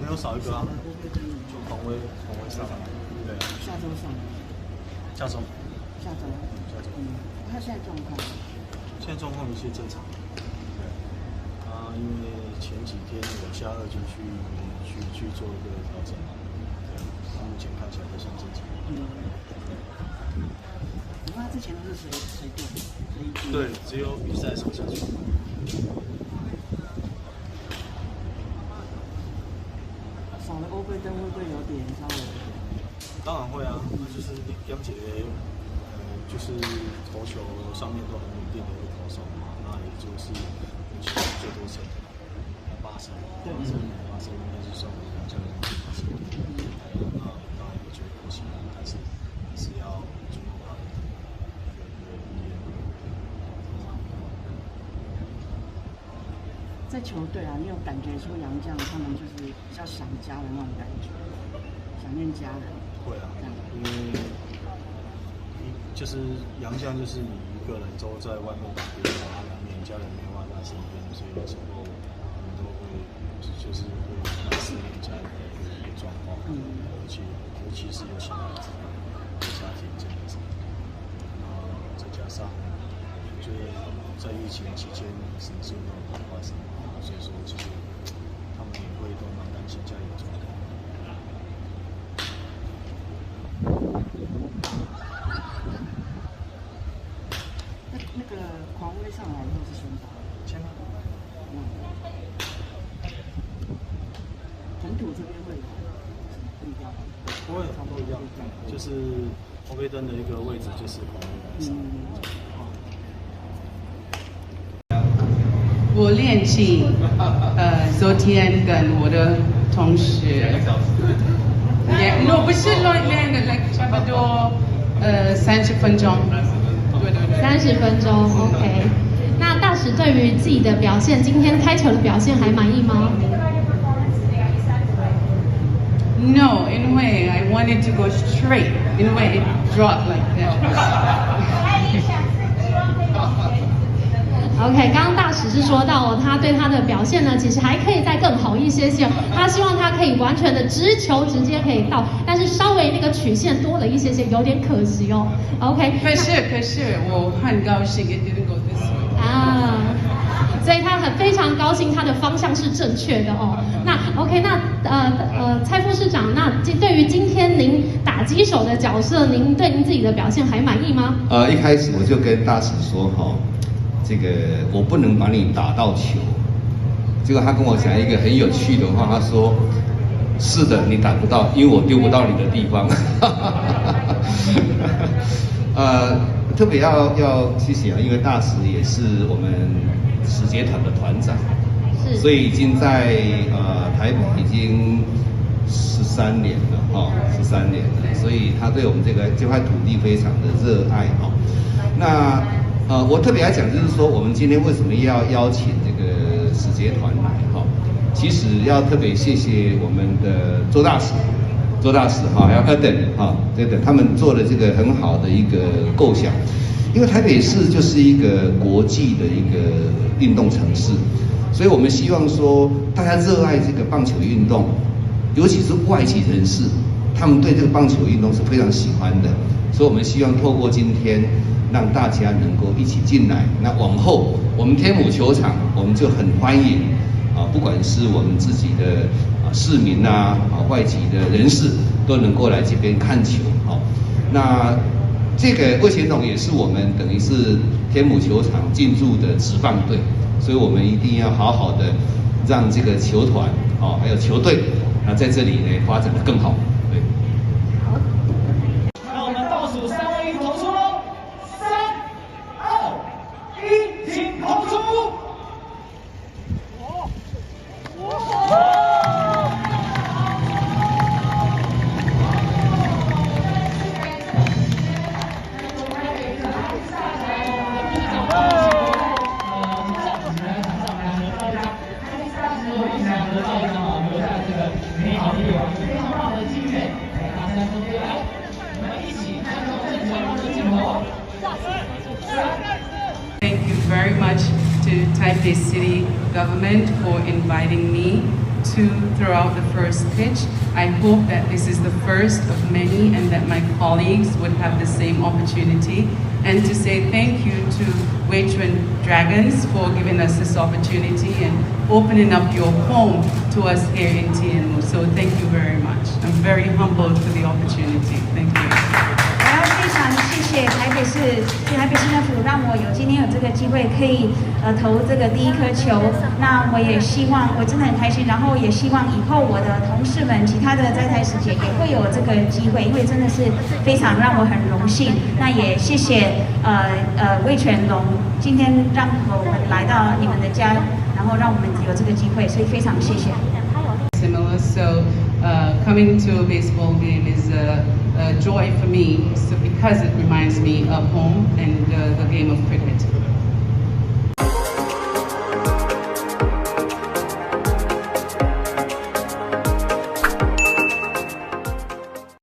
没有少一个啊，就孔威上来，对啊，下周上，下周，下周，他现在状况，现在状况一切正常，对，因为前几天有下颚就去做一个调整嘛，对，目前看起来都算正常。他之前都是随便，对，只有比赛时候下去。少了欧贝登会不会有点稍微？当然会啊，就是杨姐，就是投球上面都很稳定的一个投手嘛，那也就是最多胜，8胜，对，8胜应该是算我们这个当然我觉得可惜，但是还是要尊重他的意愿。在球队啊，你有感觉说杨将他们就是比较想家的那种感觉，想念家人。会啊，因为就是杨将就是你一个人都在外面打拼，然后你家人没有在身边，所以有时候我们都会就是会蛮思念家人的一个状况，尤其是有小孩子的家庭这样子，再加上就在疫情期间什么事都没有发生，所以说其实他们也会都蛮担心家里的状况。那个狂威上来以后是先发，签吗？本土这边会有不一样，不会不一样，就是欧贝登的一个位置就是狂威来上。我练习昨天跟我的同学，不是练的，差不多30分钟。对30分钟 ，OK。那大使对于自己的表现，今天开球的表现还满意吗 ？No， 因为 I wanted to go straight， 因为 it dropped like that。OK， 刚刚大使是说到他对他的表现呢，其实还可以再更好一些些。他希望他可以完全的直球直接可以到，但是稍微那个曲线多了一些些，有点可惜哦。OK， 可是我很高兴 it didn't go this way。所以他非常高兴，他的方向是正确的哦。那 OK， 那蔡副市长，那对于今天您打击手的角色，您对您自己的表现还满意吗？一开始我就跟大使说哈。这个我不能把你打到球，结果他跟我讲一个很有趣的话，他说：“是的，你打不到，因为我丢不到你的地方。”特别要谢谢啊，因为大使也是我们使节团的团长，所以已经在台北已经13年了哈，13年了，所以他对我们这块土地非常的热爱哈。那我特别来讲，就是说我们今天为什么要邀请这个使节团来哈？其实要特别谢谢我们的周大使哈，还有Eden哈，对的，他们做了这个很好的一个构想。因为台北市就是一个国际的一个运动城市，所以我们希望说大家热爱这个棒球运动，尤其是外籍人士，他们对这个棒球运动是非常喜欢的，所以我们希望透过今天。让大家能够一起进来，那往后我们天母球场我们就很欢迎不管是我们自己的市民外籍的人士都能够来这边看球那这个魏乾隆也是我们等于是天母球场进驻的职棒队，所以我们一定要好好的让这个球团还有球队在这里呢发展得更好。对。那我们倒数3、2、1，投出喽！请投出！美好的夜晚，非常棒的经验，大家都可以来，我们一起看到正前方的镜头。Thank you very much to Taipei City government for inviting me 2 throughout the first pitch. I hope that this is the first of many and that my colleagues would have the same opportunity. And to say thank you to Weichuan Dragons for giving us this opportunity and opening up your home to us here in TNMU. So thank you very much. I'm very humbled for the opportunity. Thank you. 我要非常谢谢台北市政府让我今天有这个机会可以投这个第一颗球。那我也希望我真的很开心，然后也希望以后我的同事们其他的在台使节也会有这个机会，因为真的是非常让我很荣幸。那也谢谢魏全龙今天让我们来到你们的家，然后让我们有这个机会，所以非常谢谢。Similar, so coming to a baseball game is a joy for me, so because it reminds me of home and the game of cricket.